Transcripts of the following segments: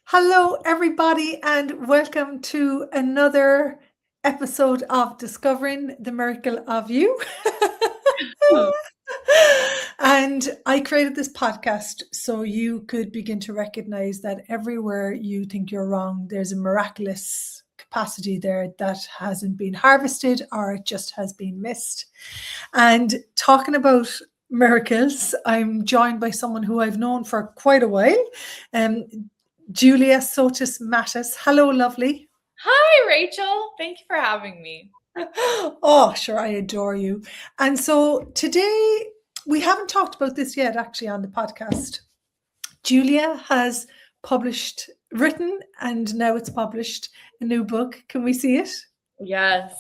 Hello, everybody, and welcome to another episode of Discovering the Miracle of You. Hmm. And I created this podcast so you could begin to recognize that everywhere you think you're wrong, there's a miraculous capacity there that hasn't been harvested or it just has been missed. And talking about miracles, I'm joined by someone who I've known for quite a while. Um, Julia Sotis Mattis. Hello, lovely. Hi, Rachel. Thank you for having me. Oh, sure, I adore you. And so today, we haven't talked about this yet, actually, on the podcast. Julia has written, and now it's published a new book. Can we see it? Yes.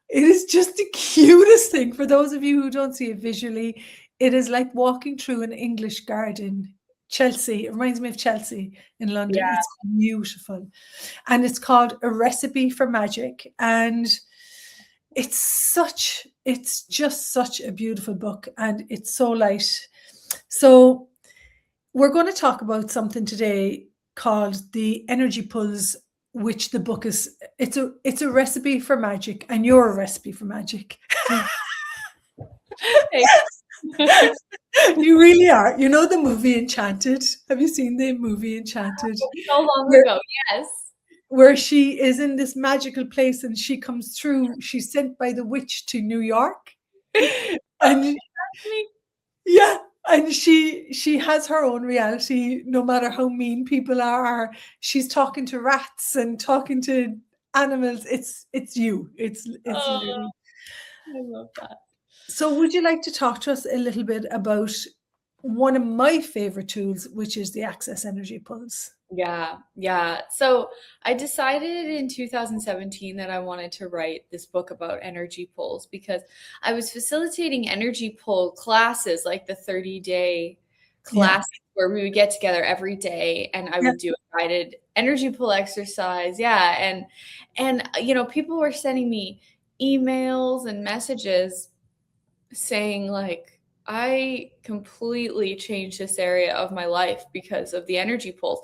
It is just the cutest thing. For those of you who don't see it visually, it is like walking through an English garden. Chelsea, it reminds me of Chelsea in London. Yeah. It's beautiful. And it's called A Recipe for Magic. And it's just such a beautiful book, and it's so light. So we're going to talk about something today called the energy pulls, which the book is. It's a recipe for magic, and you're a recipe for magic. You really are. You know the movie Enchanted? Have you seen the movie Enchanted? So long Where, ago. Yes. where she is in this magical place and she comes through. She's sent by the witch to New York. And yeah, and she has her own reality, no matter how mean people are. She's talking to rats and talking to animals. It's you. It's Oh, literally. I love that. So would you like to talk to us a little bit about one of my favorite tools, which is the Access Energy Pulse? Yeah. So I decided in 2017 that I wanted to write this book about energy pulls because I was facilitating energy pull classes, like the 30-day Yeah. class where we would get together every day and I Yeah. would do a guided energy pull exercise. Yeah. And people were sending me emails and messages saying like, I completely changed this area of my life because of the energy pulls.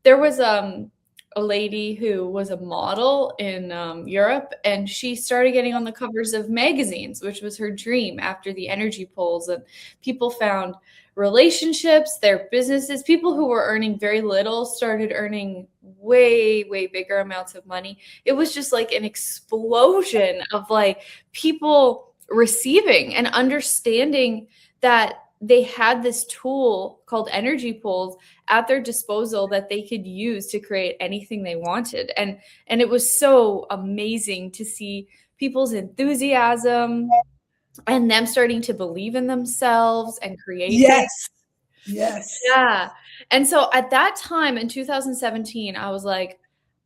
There was a lady who was a model in Europe, and she started getting on the covers of magazines, which was her dream after the energy pulls. And people found relationships, their businesses, people who were earning very little started earning way, way bigger amounts of money. It was just like an explosion of like people receiving and understanding that they had this tool called energy pulls at their disposal that they could use to create anything they wanted. And it was so amazing to see people's enthusiasm and them starting to believe in themselves and create things. Yes. Yes. Yeah. And so at that time in 2017, I was like,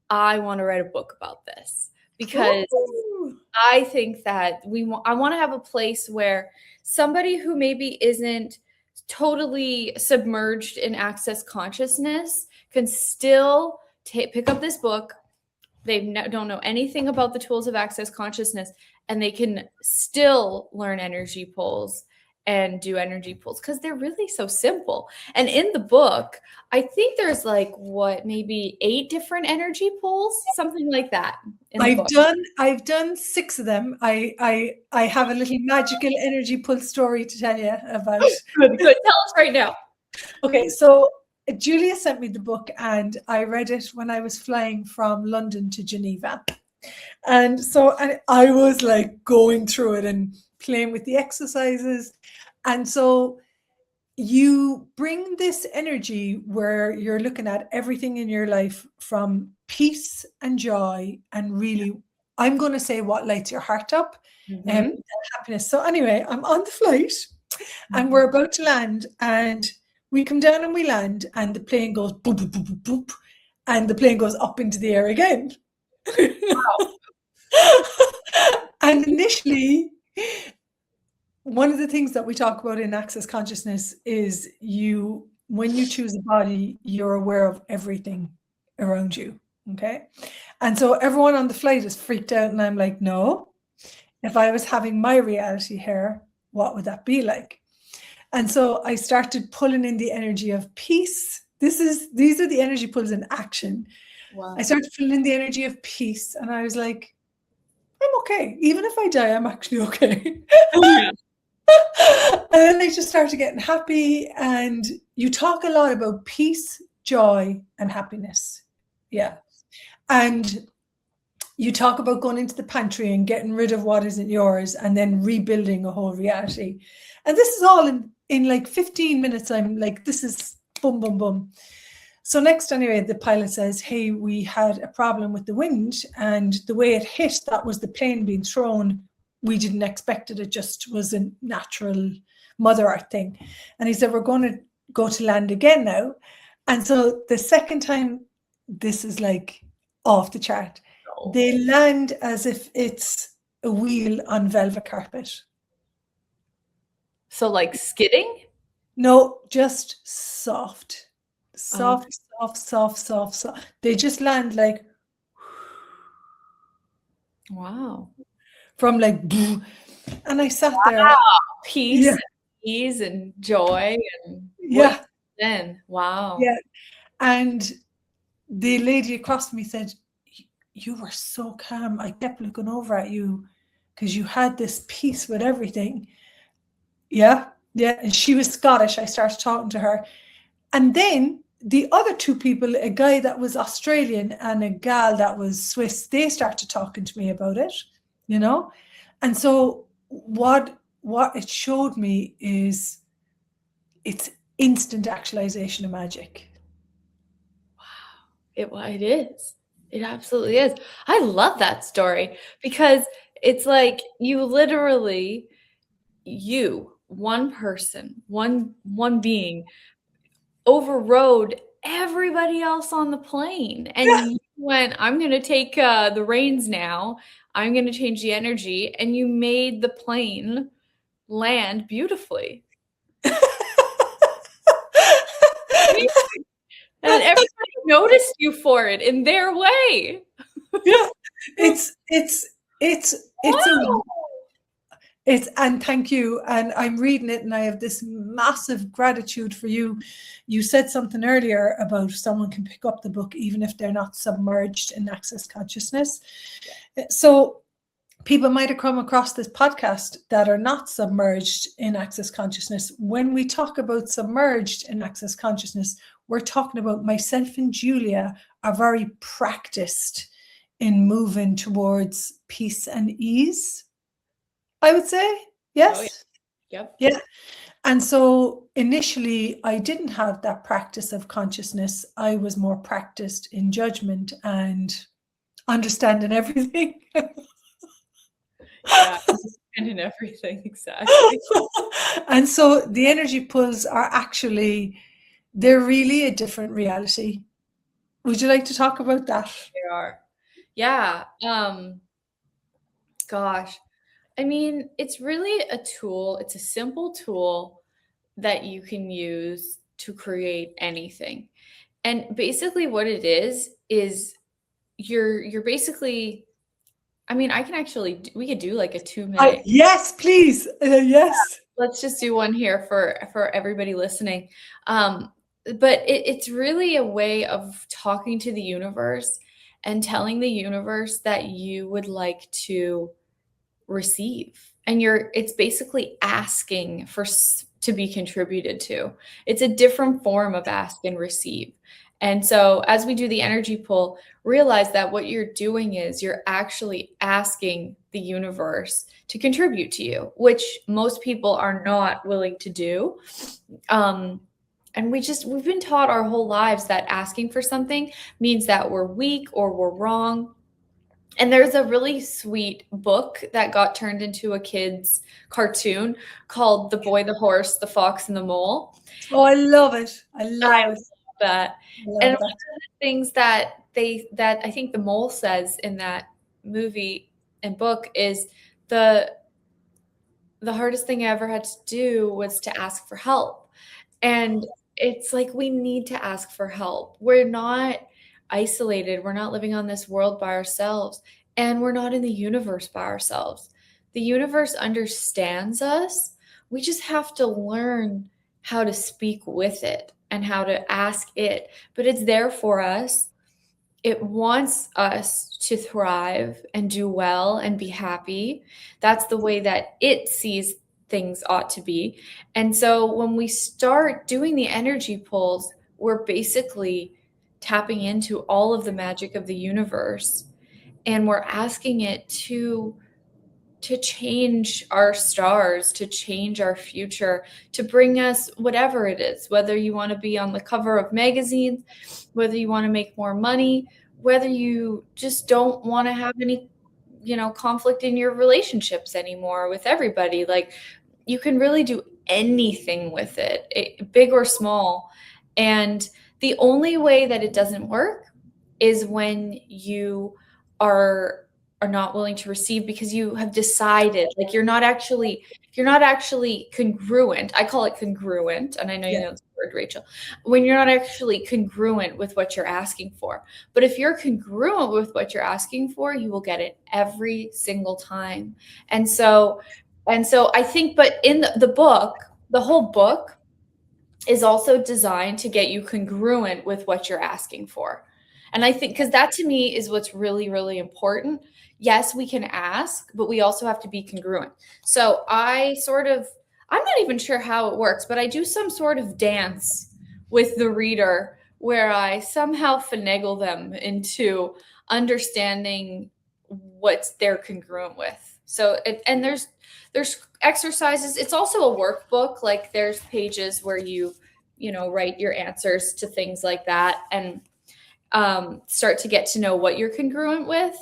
I want to write a book about this because Ooh. I think that I want to have a place where somebody who maybe isn't totally submerged in access consciousness can still pick up this book. They don't know anything about the tools of access consciousness, and they can still learn energy pulls and do energy pulls because they're really so simple. And in the book, I think there's like maybe 8 different energy pulls, something like that in the book. I've done 6 of them. I have a little magical energy pull story to tell you about. Good. Tell us right now. Okay, so Julia sent me the book and I read it when I was flying from London to Geneva. And I was like going through it and playing with the exercises. And so you bring this energy where you're looking at everything in your life from peace and joy and really, I'm going to say what lights your heart up and happiness. So anyway, I'm on the flight and we're about to land and we come down and we land and the plane goes boop, boop, boop, boop, boop, and the plane goes up into the air again. Wow. And initially, one of the things that we talk about in Access Consciousness is when you choose a body, you're aware of everything around you. Okay. And so everyone on the flight is freaked out. And I'm like, no, if I was having my reality here, what would that be like? And so I started pulling in the energy of peace these are the energy pulls in action. Wow. I started feeling the energy of peace, and I was like, I'm okay. Even if I die, I'm actually okay. Yeah. And then I just started getting happy. And you talk a lot about peace, joy, and happiness. Yeah. And you talk about going into the pantry and getting rid of what isn't yours and then rebuilding a whole reality. And this is all in like 15 minutes. I'm like, this is boom, boom, boom. So next, anyway, the pilot says, hey, we had a problem with the wind, and the way it hit, that was the plane being thrown. We didn't expect it. It just was a natural Mother Earth thing. And he said, we're going to go to land again now. And so the second time, this is like off the chart. Oh. They land as if it's a wheel on velvet carpet. So like skidding? No, just soft. Soft, Okay. soft, soft, soft, soft. They just land like Wow. from like, and I sat there. Wow. Peace, Yeah. and ease, and joy, and Yeah. then wow. Yeah. And the lady across from me said, you were so calm. I kept looking over at you because you had this peace with everything. Yeah. Yeah. And she was Scottish. I started talking to her. And then the other two people, a guy that was Australian and a gal that was Swiss, they started talking to me about it, you know? And so what it showed me is it's instant actualization of magic. Wow. It is. It absolutely is. I love that story because it's like you literally, one person, one being overrode everybody else on the plane. And Yeah. you went, I'm going to take the reins now. I'm going to change the energy. And you made the plane land beautifully. And everybody noticed you for it in their way. Yeah. And thank you. And I'm reading it and I have this massive gratitude for you. You said something earlier about someone can pick up the book even if they're not submerged in access consciousness. So people might have come across this podcast that are not submerged in access consciousness. When we talk about submerged in access consciousness, we're talking about myself and Julia are very practiced in moving towards peace and ease, I would say. Yes. Oh, yeah. Yep. Yeah. And so initially, I didn't have that practice of consciousness. I was more practiced in judgment and understanding everything. Yeah, understanding everything, exactly. And so the energy pulls are actually, they're really a different reality. Would you like to talk about that? They are. Yeah. Gosh. I mean, it's really a tool. It's a simple tool that you can use to create anything. And basically what it is you're basically, I mean, I can actually, we could do like a 2-minute. Yes, please. Yes. Let's just do one here for everybody listening. But it's really a way of talking to the universe and telling the universe that you would like to receive. And it's basically asking to be contributed to. It's a different form of ask and receive. And so as we do the energy pull, realize that what you're doing is you're actually asking the universe to contribute to you, which most people are not willing to do. And we've been taught our whole lives that asking for something means that we're weak or we're wrong. And there's a really sweet book that got turned into a kid's cartoon called The Boy, the Horse, the Fox, and the Mole. Oh, I love it. I love that. And one of the things that I think the mole says in that movie and book is the hardest thing I ever had to do was to ask for help. And it's like we need to ask for help. We're not isolated. We're not living on this world by ourselves. And we're not in the universe by ourselves. The universe understands us. We just have to learn how to speak with it and how to ask it, but it's there for us. It wants us to thrive and do well and be happy. That's the way that it sees things ought to be. And so when we start doing the energy pulls, we're basically tapping into all of the magic of the universe, and we're asking it to change our stars, to change our future, to bring us whatever it is, whether you want to be on the cover of magazines, whether you want to make more money, whether you just don't want to have any, conflict in your relationships anymore with everybody. Like, you can really do anything with it, big or small. And the only way that it doesn't work is when you are not willing to receive, because you have decided, like, you're not actually congruent. I call it congruent, and I know you know the word, Rachel. When you're not actually congruent with what you're asking for. But if you're congruent with what you're asking for, you will get it every single time. And so I think, but in the book, the whole book is also designed to get you congruent with what you're asking for. And I think, because that to me is what's really, really important. Yes, we can ask, but we also have to be congruent. So I'm not even sure how it works, but I do some sort of dance with the reader where I somehow finagle them into understanding what they're congruent with. So, and there's exercises. It's also a workbook. Like, there's pages where you write your answers to things like that, and start to get to know what you're congruent with.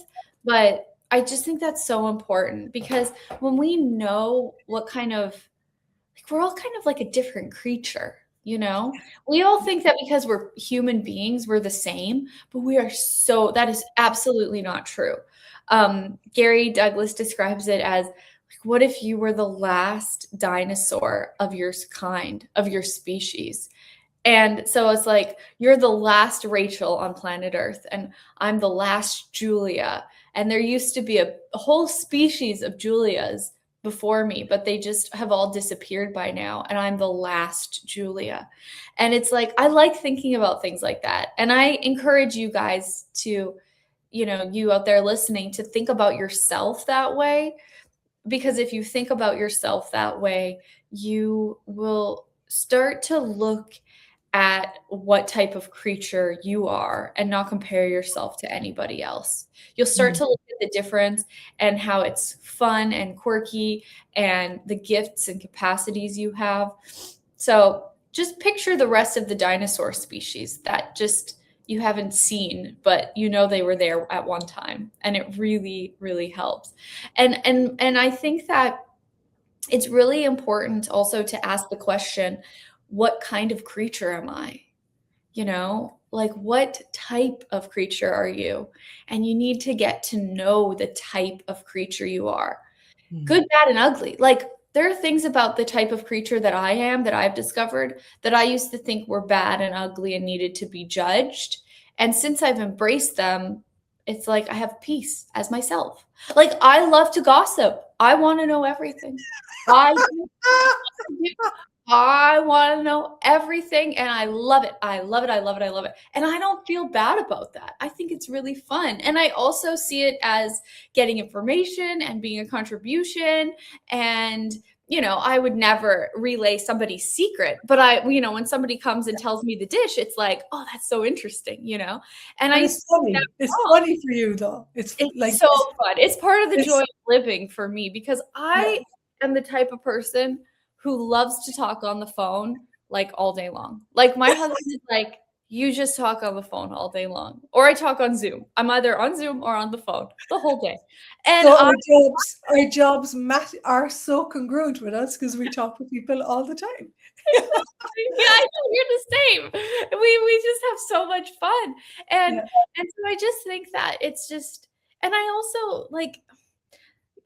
But I just think that's so important, because when we know what kind of, like, we're all kind of like a different creature, we all think that because we're human beings, we're the same, but that is absolutely not true. Gary Douglas describes it as, like, what if you were the last dinosaur of your kind, of your species? And so it's like, you're the last Rachael on planet Earth, and I'm the last Julia. And there used to be a whole species of Julias before me, but they just have all disappeared by now. And I'm the last Julia. And it's like, I like thinking about things like that. And I encourage you guys to, you out there listening, to think about yourself that way. Because if you think about yourself that way, you will start to look at what type of creature you are and not compare yourself to anybody else. You'll start to look at the difference and how it's fun and quirky, and the gifts and capacities you have. So just picture the rest of the dinosaur species that just you haven't seen, but they were there at one time, and it really, really helps. And I think that it's really important also to ask the question, what kind of creature am I? Like, what type of creature are you? And you need to get to know the type of creature you are. Good, bad, and ugly. Like, there are things about the type of creature that I am, that I've discovered, that I used to think were bad and ugly and needed to be judged. And since I've embraced them, it's like I have peace as myself. Like, I love to gossip. I want to know everything. I want to know everything, and I love it. I love it. I love it. I love it. And I don't feel bad about that. I think it's really fun. And I also see it as getting information and being a contribution. And, I would never relay somebody's secret, but when somebody comes and tells me the dish, it's like, oh, that's so interesting, And it's funny. It's funny for you, though. It's like so fun. It's part of the joy of living for me, because I am the type of person who loves to talk on the phone, like, all day long. Like, my husband is like, you just talk on the phone all day long. Or I talk on Zoom. I'm either on Zoom or on the phone the whole day. And so our jobs are so congruent with us, because we talk with people all the time. Yeah, I know, you're the same. We just have so much fun. And so I just think that it's just, and I also, like,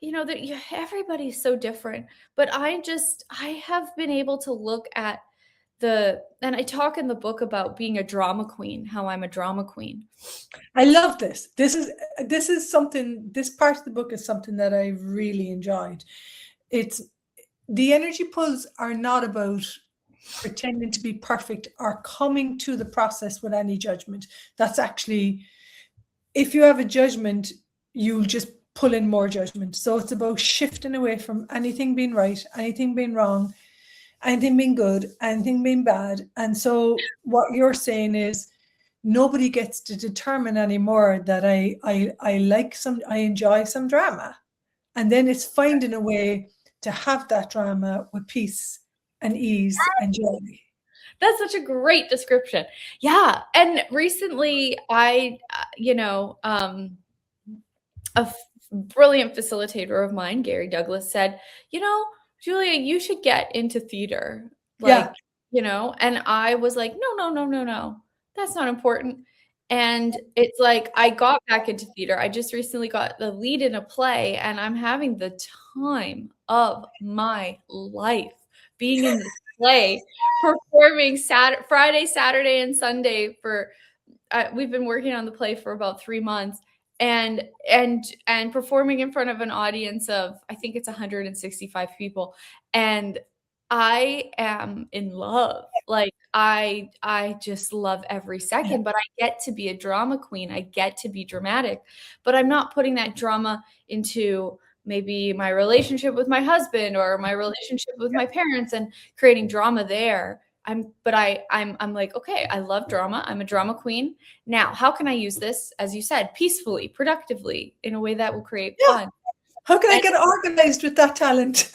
that everybody's so different, but I have been able to look at and I talk in the book about being a drama queen, how I'm a drama queen. I love this. This is something, this part of the book is something that I really enjoyed. It's, the energy pulls are not about pretending to be perfect or coming to the process with any judgment. That's actually, if you have a judgment, you'll just pull in more judgment. So it's about shifting away from anything being right, anything being wrong, anything being good, anything being bad. And so what you're saying is nobody gets to determine anymore that I enjoy some drama. And then it's finding a way to have that drama with peace and ease and joy. That's such a great description. Yeah. And recently a brilliant facilitator of mine, Gary Douglas, said, Julia, you should get into theater. And I was like, no, that's not important. And it's like, I got back into theater. I just recently got the lead in a play, and I'm having the time of my life being in the play, performing Friday, Saturday, and Sunday we've been working on the play for about 3 months, and performing in front of an audience of, I think it's 165 people. And I am in love. Like, I just love every second, but I get to be a drama queen. I get to be dramatic, but I'm not putting that drama into maybe my relationship with my husband or my relationship with my parents and creating drama there. I'm like, okay, I love drama. I'm a drama queen. Now, how can I use this, as you said, peacefully, productively, in a way that will create fun? How can I get organized with that talent?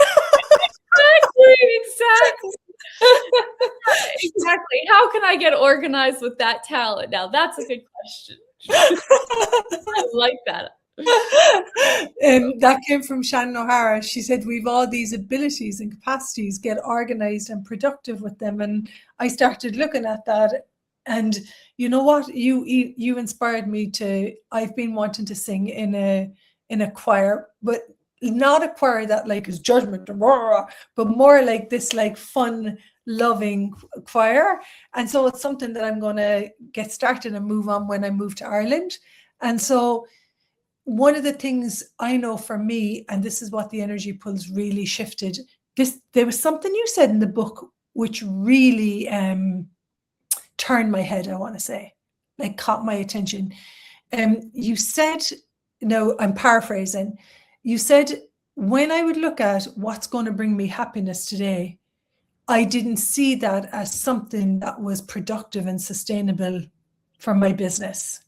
Exactly. How can I get organized with that talent? Now, that's a good question. I like that. And that came from Shannon O'Hara. She said, we've all these abilities and capacities, get organized and productive with them. And I started looking at that, and you know what, you inspired me I've been wanting to sing in a choir, but not a choir that like is judgment, but more like this like fun, loving choir. And so it's something that I'm going to get started and move on when I move to Ireland. And so one of the things I know for me, and this is what the energy pulls really shifted, there was something you said in the book which really turned my head, I want to say, like caught my attention. You said, no, I'm paraphrasing, you said, when I would look at what's going to bring me happiness today, I didn't see that as something that was productive and sustainable for my business.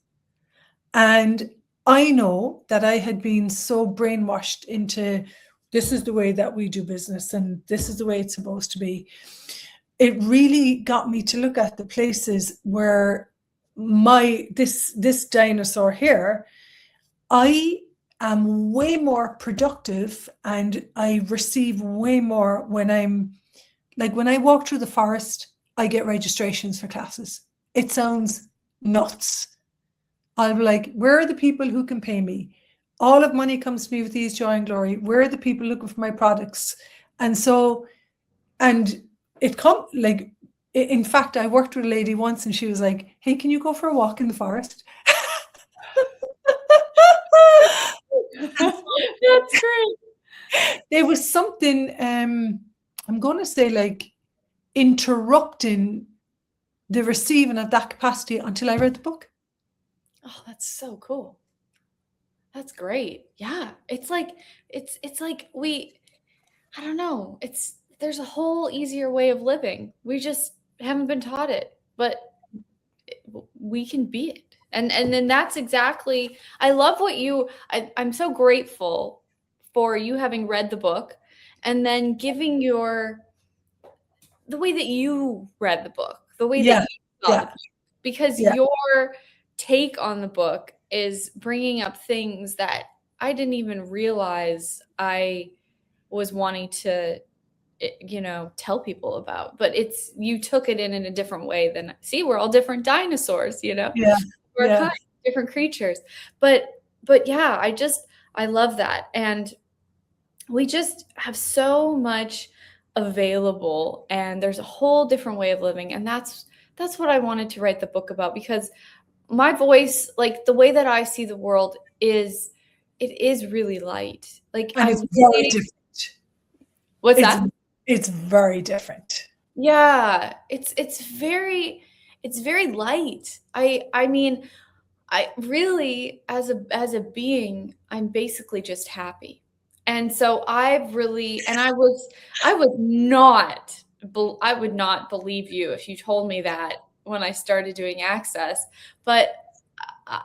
And I know that I had been so brainwashed into, this is the way that we do business and this is the way it's supposed to be. It really got me to look at the places where this dinosaur here, I am way more productive and I receive way more when I walk through the forest, I get registrations for classes. It sounds nuts. I'll be like, where are the people who can pay me? All of money comes to me with Ease, Joy and Glory. Where are the people looking for my products? And so, and it come like, in fact, I worked with a lady once and she was like, hey, can you go for a walk in the forest? That's great. There was something, I'm going to say like interrupting the receiving of that capacity until I read the book. Oh, that's so cool. That's great. Yeah. It's like I don't know. There's a whole easier way of living. We just haven't been taught it, but we can be it. And then that's exactly, I love what I'm so grateful for you having read the book and then giving the way that you read the book, the way that you saw the book, because your take on the book is bringing up things that I didn't even realize I was wanting to, tell people about. But you took it in a different way than, see, we're all different dinosaurs, we're kind of different creatures. But yeah, I love that. And we just have so much available, and there's a whole different way of living. And that's what I wanted to write the book about, because my voice, like the way that I see the world it is really light. Like, and it's very different. What's that? It's very different. Yeah, it's very light. I mean, I really, as a being, I'm basically just happy. And so I've really, and I would not, I would not believe you if you told me that when I started doing Access, but I,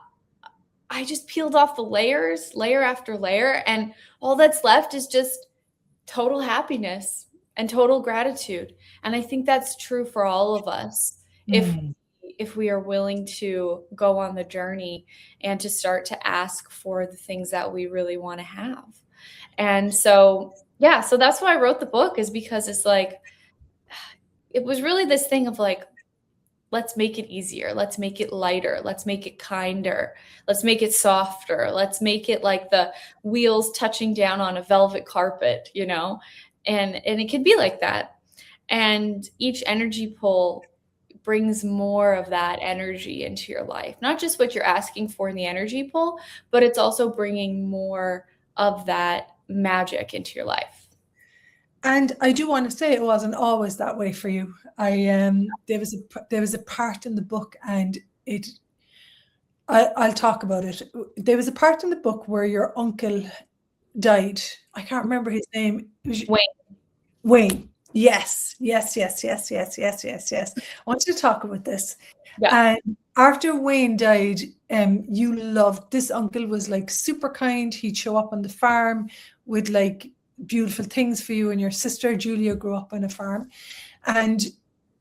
I just peeled off the layers, layer after layer, and all that's left is just total happiness and total gratitude. And I think that's true for all of us Mm. if we are willing to go on the journey and to start to ask for the things that we really want to have. And so, yeah, so that's why I wrote the book, is because it's like it was really this thing of like, let's make it easier, let's make it lighter, let's make it kinder, let's make it softer, let's make it like the wheels touching down on a velvet carpet, you know. And it can be like that, and each energy pull brings more of that energy into your life, not just what you're asking for in the energy pull, but it's also bringing more of that magic into your life. And I do want to say it wasn't always that way for you. There was a part in the book, and I'll talk about it. There was a part in the book where your uncle died. I can't remember his name. It was Wayne. Wayne. Yes, yes, yes, yes, yes, yes, yes, yes. I want you to talk about this. Yeah. And after Wayne died, you loved this uncle, was like super kind. He'd show up on the farm with like beautiful things for you, and your sister Julia grew up on a farm. And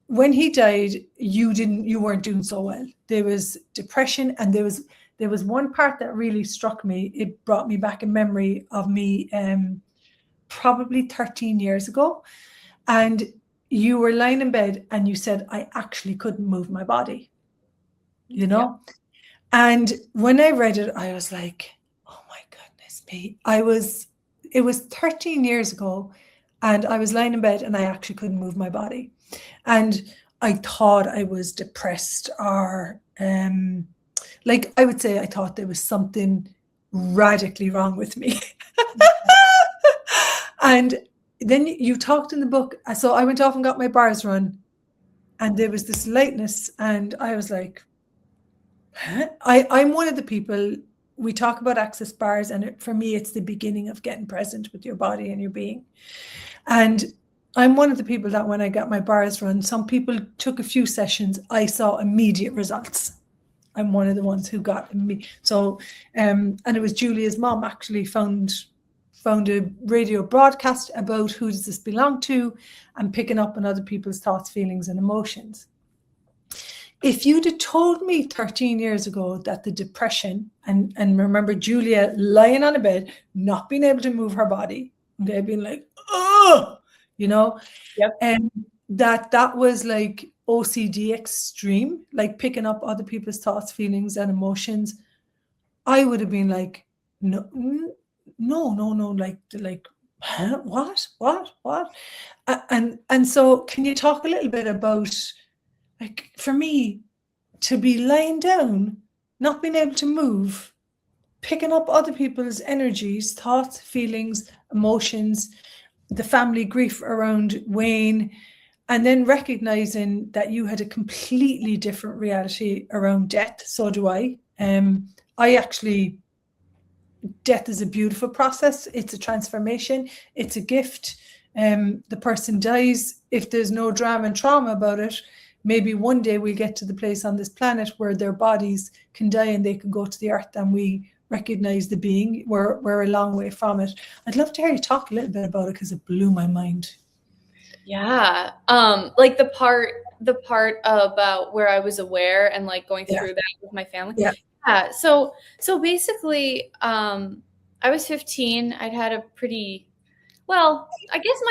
when he died, you weren't doing so well. There was depression, and there was one part that really struck me. It brought me back a memory of me probably 13 years ago. And you were lying in bed and you said, I actually couldn't move my body, you know? Yeah. And when I read it, I was like, oh my goodness me. It was 13 years ago, and I was lying in bed and I actually couldn't move my body. And I thought I was depressed, or like I would say I thought there was something radically wrong with me. And then you talked in the book. So I went off and got my bars run, and there was this lightness, and I was like, huh? I'm one of the people, we talk about access bars, and for me, it's the beginning of getting present with your body and your being. And I'm one of the people that when I got my bars run, some people took a few sessions, I saw immediate results. I'm one of the ones who got me. So, and it was Julia's mom actually found a radio broadcast about who does this belong to, and picking up on other people's thoughts, feelings, and emotions. If you'd have told me 13 years ago that the depression, and remember Julia lying on a bed, not being able to move her body, they'd been like, oh, you know, Yep. and that was like OCD extreme, like picking up other people's thoughts, feelings, and emotions, I would have been like, no, no, like, huh? What? And so, can you talk a little bit about, like, for me, to be lying down, not being able to move, picking up other people's energies, thoughts, feelings, emotions, the family grief around Wayne, and then recognizing that you had a completely different reality around death. So do I. I actually, death is a beautiful process. It's a transformation. It's a gift. The person dies. If there's no drama and trauma about it, maybe one day we'll get to the place on this planet where their bodies can die and they can go to the earth, and we recognize the being. We're a long way from it. I'd love to hear you talk a little bit about it, because it blew my mind. Yeah. Like the part about where I was aware and like going through that with my family. Yeah. Yeah. So basically, I was 15. I'd had a pretty, well, I guess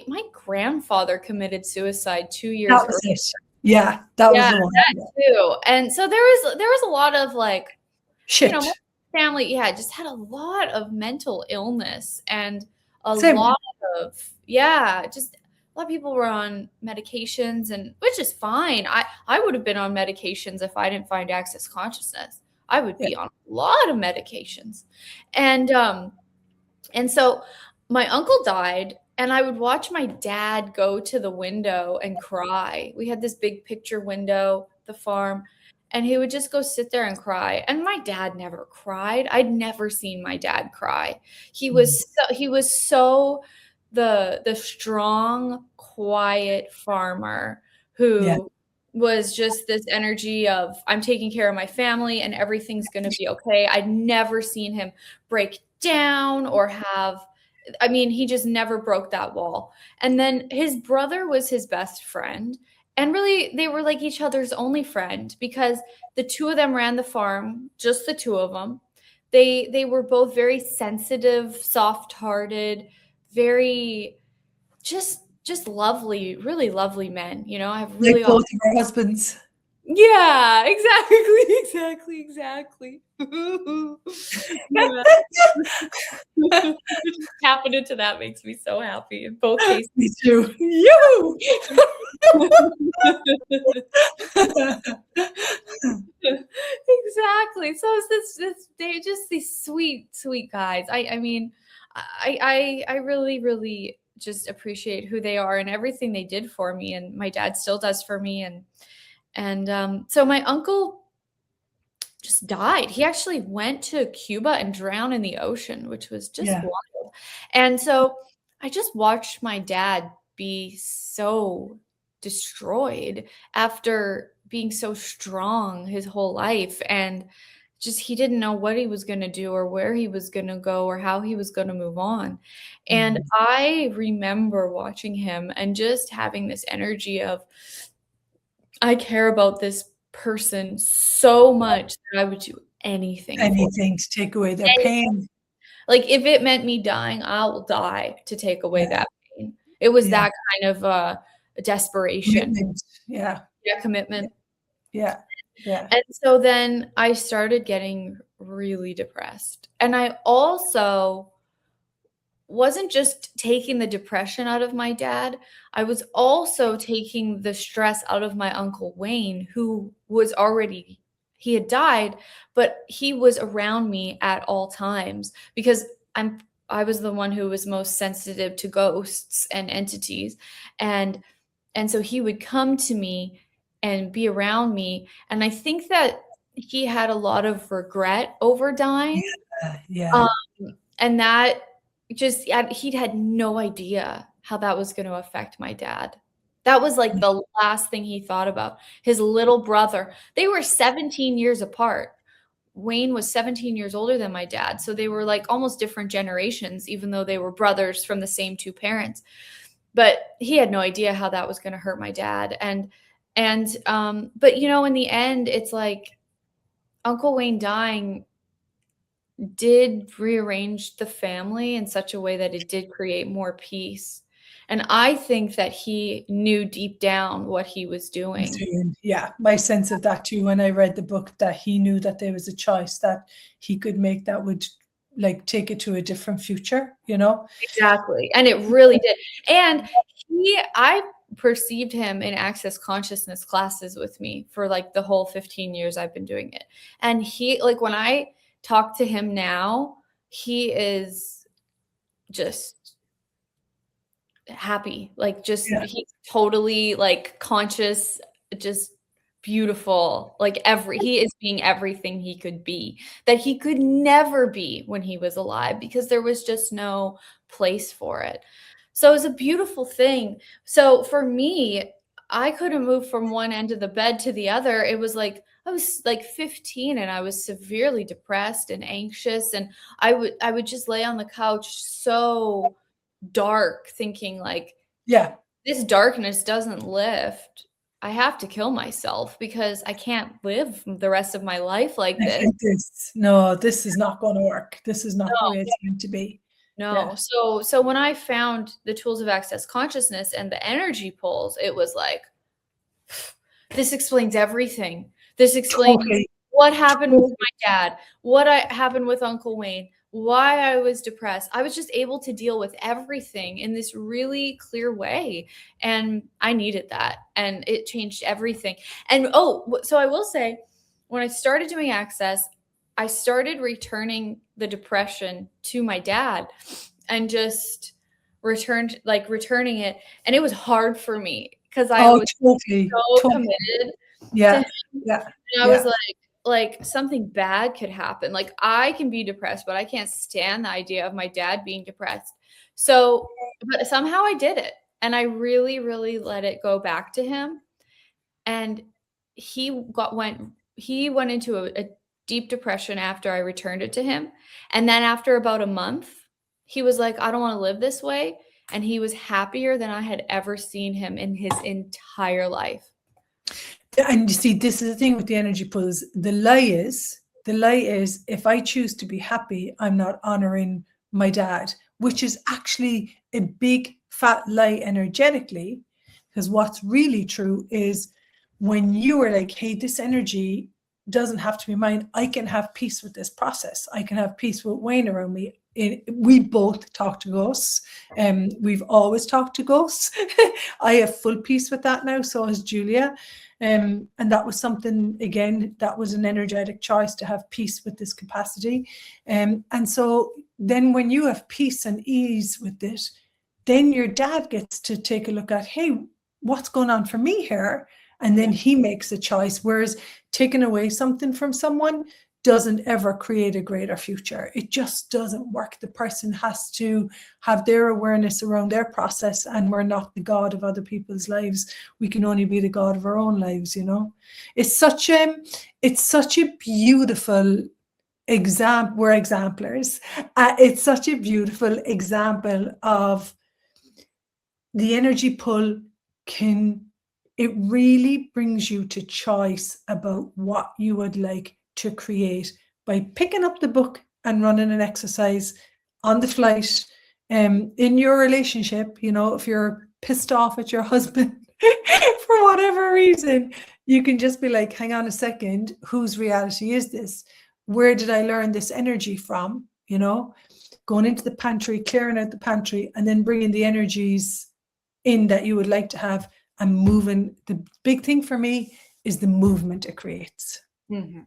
my grandfather committed suicide 2 years That was earlier. it. Yeah, that was Yeah, the one. that too. And so there was a lot of like, Shit. my family, yeah, just had a lot of mental illness, and a Same. lot of, just a lot of people were on medications, and which is fine. I would have been on medications if I didn't find access consciousness. I would be on a lot of medications. And so my uncle died, And I would watch my dad go to the window and cry. We had this big picture window, the farm, and he would just go sit there and cry. And my dad never cried. I'd never seen my dad cry. He was so the strong, quiet farmer Yeah. who was just this energy of I'm taking care of my family and everything's going to be okay. I'd never seen him break down or have I mean, he just never broke that wall. And then his brother was his best friend. And really, they were like each other's only friend because the two of them ran the farm, just the two of them. They were both very sensitive, soft-hearted, very just lovely, really lovely men. You know, I have Like really both of our husbands. yeah, exactly. Yeah. Just tapping into that makes me so happy in both cases. Me too. You. Exactly. So it's this they're just these sweet guys. I mean, I really just appreciate who they are and everything they did for me, and my dad still does for me. And so my uncle just died. He actually went to Cuba and drowned in the ocean, which was just Yeah. wild. And so I just watched my dad be so destroyed after being so strong his whole life. And just he didn't know what he was going to do or where he was going to go or how he was going to move on. And Mhm. I remember watching him and just having this energy of, I care about this person so much that I would do anything for Anything to take away their them. pain. Like, if it meant me dying, I will die to take away Yeah. that pain. It was Yeah. that kind of, desperation. Commitment. Yeah. Yeah, commitment. Yeah. Yeah. And so then I started getting really depressed. And I also wasn't just taking the depression out of my dad, I was also taking the stress out of my uncle Wayne, who was already he had died, but he was around me at all times because I was the one who was most sensitive to ghosts and entities. And so he would come to me and be around me. And I think that he had a lot of regret over dying. Yeah. Um, and that just he'd had no idea how that was gonna affect my dad. That was, like, the last thing he thought about. His little brother they were 17 years apart. Wayne was 17 years older than my dad, so they were, like, almost different generations, even though they were brothers from the same 2 parents. But he had no idea how that was gonna hurt my dad, but, you know, in the end, it's like Uncle Wayne dying did rearrange the family in such a way that it did create more peace. And I think that he knew deep down what he was doing. Yeah, my sense of that too when I read the book, that he knew that there was a choice that he could make that would like take it to a different future, you know? Exactly. And it really did. And I perceived him in access consciousness classes with me for like the whole 15 years I've been doing it. And he, like, when I talk to him now, he is just happy, like, just Yeah. he's totally, like, conscious, just beautiful, like, he is being everything he could be, that he could never be when he was alive because there was just no place for it. So, it was a beautiful thing. So, for me, I couldn't move from one end of the bed to the other. It was like I was, like, 15 and I was severely depressed and anxious, and I would just lay on the couch so dark thinking like Yeah. this darkness doesn't lift. I have to kill myself because I can't live the rest of my life like this. No, this is not going to work. This is not the No, way it's meant to be. no. Yeah. So when I found the tools of access consciousness and the energy pulls, it was like, this explains everything. This explains Totally. what happened with my dad, happened with Uncle Wayne, why I was depressed. I was just able to deal with everything in this really clear way. And I needed that. And it changed everything. And so I will say, when I started doing access, I started returning the depression to my dad and just returning it, and it was hard for me because I Oh, was totally, so totally. committed to Yeah, him. yeah, And I was yeah. like something bad could happen. Like I can be depressed, but I can't stand the idea of my dad being depressed. So, but somehow I did it, and I really, really let it go back to him. And he went into a deep depression after I returned it to him. And then after about a month, he was like, I don't want to live this way. And he was happier than I had ever seen him in his entire life. And you see, this is the thing with the energy pulls. The lie is, if I choose to be happy, I'm not honoring my dad, which is actually a big fat lie energetically. Because what's really true is when you are like, hey, this energy doesn't have to be mine. I can have peace with this process. I can have peace with Wayne around me. We both talk to ghosts. We've always talked to ghosts. I have full peace with that now. So has Julia. And that was something, again, that was an energetic choice to have peace with this capacity. And so then when you have peace and ease with it, then your dad gets to take a look at, hey, what's going on for me here? And then he makes a choice. Whereas taking away something from someone doesn't ever create a greater future. It just doesn't work. The person has to have their awareness around their process, and we're not the God of other people's lives. We can only be the God of our own lives, you know. It's such a beautiful example. We're exemplars. It's such a beautiful example of the energy pull. It really brings you to choice about what you would like to create by picking up the book and running an exercise on the flight. In your relationship, you know, if you're pissed off at your husband for whatever reason, you can just be like, hang on a second, whose reality is this? Where did I learn this energy from? You know, going into the pantry, clearing out the pantry, and then bringing the energies in that you would like to have, and moving. The big thing for me is the movement it creates. Mm-hmm.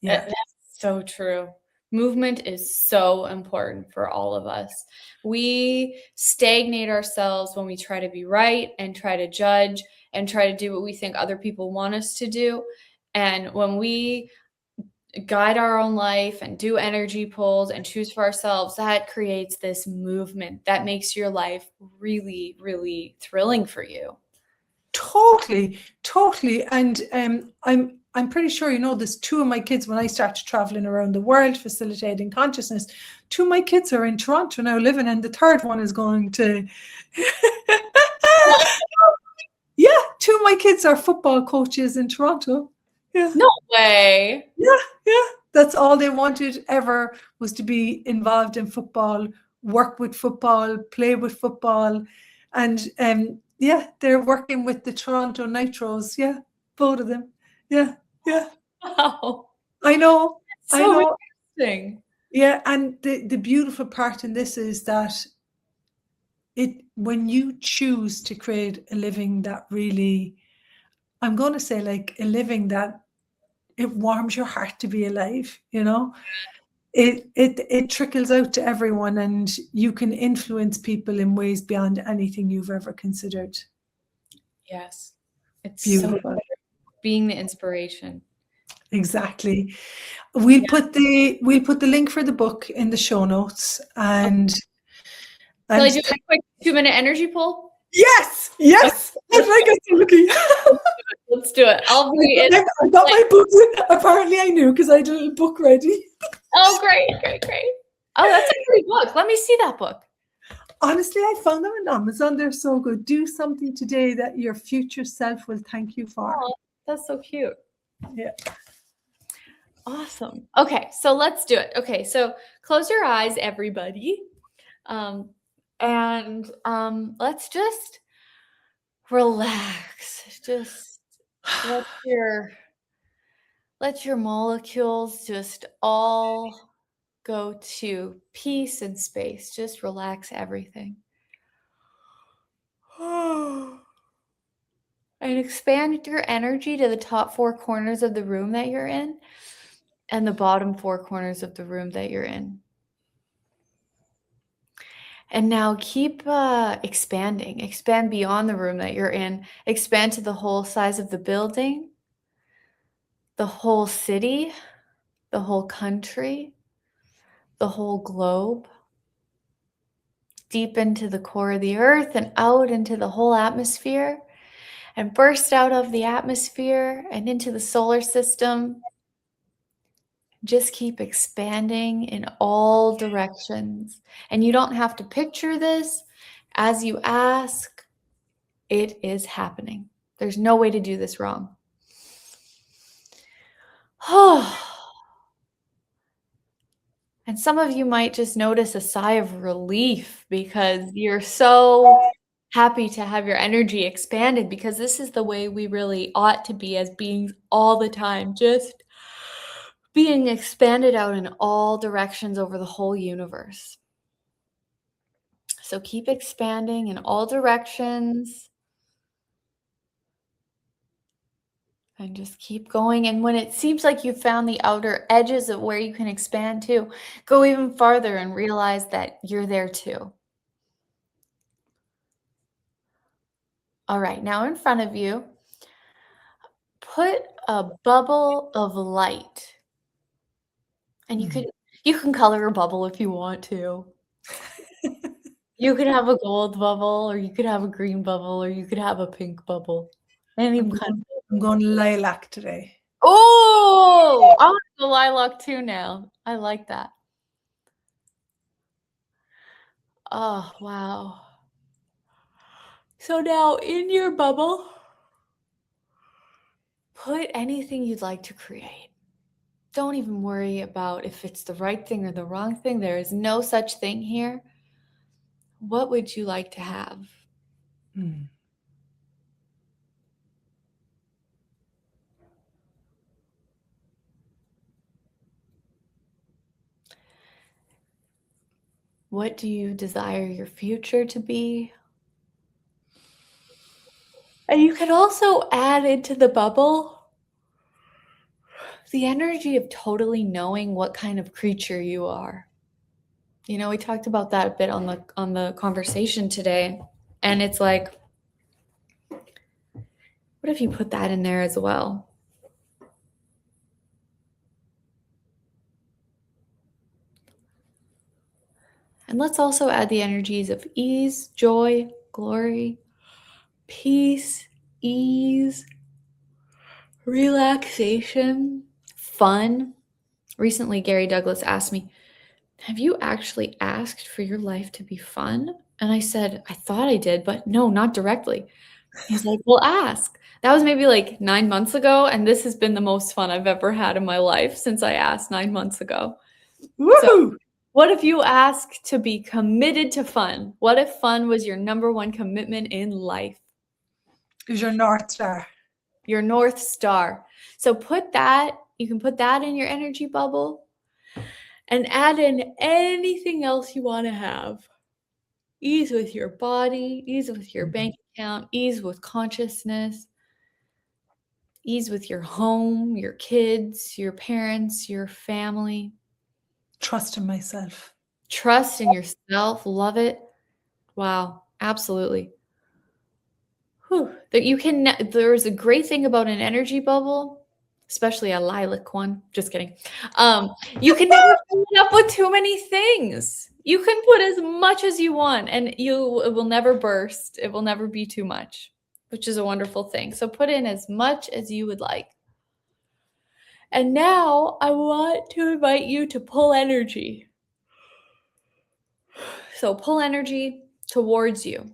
Yeah. That's so true. Movement is so important for all of us. We stagnate ourselves when we try to be right and try to judge and try to do what we think other people want us to do. And when we guide our own life and do energy pulls and choose for ourselves, that creates this movement that makes your life really, really thrilling for you. Totally. And I'm pretty sure, you know, there's two of my kids, when I started traveling around the world facilitating consciousness, two of my kids are in Toronto now living, and the third one is going to yeah, two of my kids are football coaches in Toronto. Yeah. No way. Yeah. That's all they wanted ever, was to be involved in football, work with football, play with football. And yeah, they're working with the Toronto Nitros. Yeah, both of them. Yeah. Wow. I know. So interesting. Yeah, and the beautiful part in this is that when you choose to create a living that really, I'm going to say, like a living that it warms your heart to be alive, you know, it trickles out to everyone, and you can influence people in ways beyond anything you've ever considered. Yes. It's Beautiful. so being the inspiration. Exactly. We'll put the link for the book in the show notes. And Shall I do a quick 2-minute energy pull? Yes. I'd like us to look at Let's do it. I'll be in. I got my books. Apparently I knew, because I had a little book ready. Oh, great. Oh, that's a great book. Let me see that book. Honestly, I found them on Amazon. They're so good. Do something today that your future self will thank you for. Oh, that's so cute. Yeah. Awesome. Okay, so let's do it. Okay, so close your eyes, everybody. And let's just relax. Just let your molecules just all go to peace and space. Just relax everything. And expand your energy to the top 4 corners of the room that you're in and the bottom 4 corners of the room that you're in. And now keep expanding. Expand beyond the room that you're in. Expand to the whole size of the building, the whole city, the whole country, the whole globe, deep into the core of the earth and out into the whole atmosphere, and burst out of the atmosphere and into the solar system. Just keep expanding in all directions. And you don't have to picture this. As you ask, it is happening. There's no way to do this wrong. And some of you might just notice a sigh of relief because you're so happy to have your energy expanded, because this is the way we really ought to be as beings all the time, just being expanded out in all directions over the whole universe. So keep expanding in all directions. And just keep going. And when it seems like you've found the outer edges of where you can expand to, go even farther and realize that you're there too. All right, now in front of you, put a bubble of light. And you can color a bubble if you want to. You could have a gold bubble, or you could have a green bubble, or you could have a pink bubble. I'm going lilac today. Oh, I want the lilac too now. I like that. Oh, wow. So now in your bubble, put anything you'd like to create. Don't even worry about if it's the right thing or the wrong thing. There is no such thing here. What would you like to have? What do you desire your future to be? And you can also add into the bubble the energy of totally knowing what kind of creature you are. You know, we talked about that a bit on the conversation today, and it's like, what if you put that in there as well? And let's also add the energies of ease, joy, glory, peace, ease, relaxation, fun. Recently, Gary Douglas asked me, have you actually asked for your life to be fun? And I said, I thought I did, but no, not directly. He's like, well, ask. That was maybe like 9 months ago, and this has been the most fun I've ever had in my life since I asked 9 months ago. Woohoo! So, what if you ask to be committed to fun? What if fun was your number one commitment in life? Is your North Star. Your North Star. So you can put that in your energy bubble and add in anything else you want to have. Ease with your body, ease with your bank account, ease with consciousness, ease with your home, your kids, your parents, your family. Trust in myself. Trust in yourself. Love it. Wow, absolutely. Whew. There's a great thing about an energy bubble, especially a lilac one. Just kidding. You can never fill it up with too many things. You can put as much as you want, and it will never burst. It will never be too much, which is a wonderful thing. So put in as much as you would like. And now I want to invite you to pull energy. So pull energy towards you,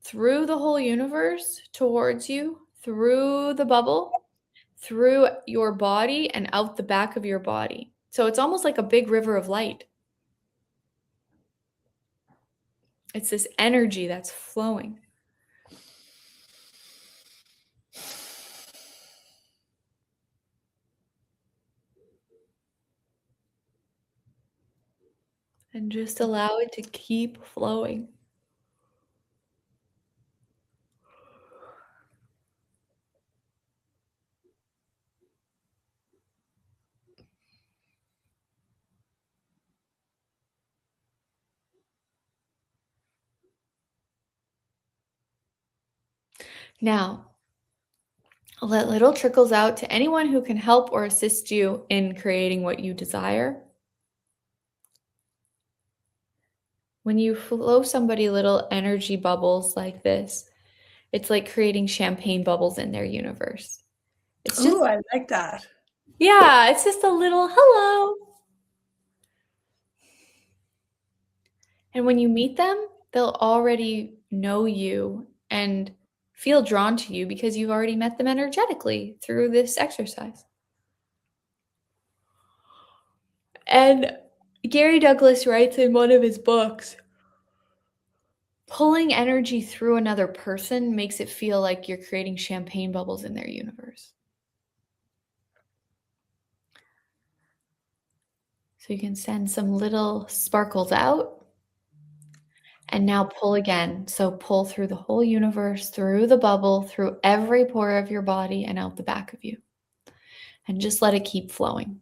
through the whole universe, towards you, through the bubble, through your body, and out the back of your body. So it's almost like a big river of light. It's this energy that's flowing. And just allow it to keep flowing. Now, let little trickles out to anyone who can help or assist you in creating what you desire. When you flow somebody little energy bubbles like this, it's like creating champagne bubbles in their universe. It's just, Oh, I like that. yeah, it's just a little hello. And when you meet them, they'll already know you and feel drawn to you because you've already met them energetically through this exercise. And Gary Douglas writes in one of his books, pulling energy through another person makes it feel like you're creating champagne bubbles in their universe. So you can send some little sparkles out. And now pull again. So pull through the whole universe, through the bubble, through every pore of your body and out the back of you. And just let it keep flowing.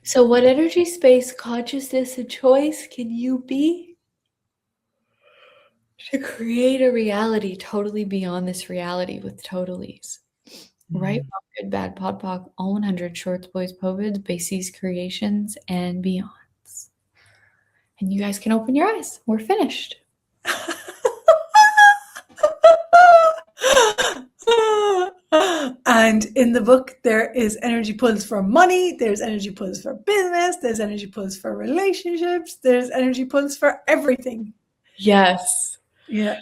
So what energy, space, consciousness, and choice can you be to create a reality totally beyond this reality with total ease? Right, wrong, good, bad, pod, poc, all 100, shorts, boys, povids, bases, creations, and beyonds. And you guys can open your eyes. We're finished. And in the book, there is energy pulls for money, there's energy pulls for business, there's energy pulls for relationships, there's energy pulls for everything. Yes. Yeah.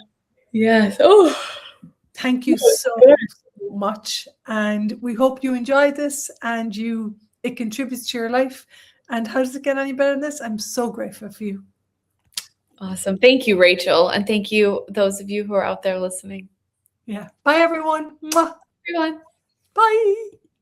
Yes. Oh, thank you so much. And we hope you enjoyed this and it contributes to your life. And how does it get any better than this? I'm so grateful for you. Awesome. Thank you, Rachel. And thank you, those of you who are out there listening. Yeah. Bye, everyone. Mwah. Everyone. Bye.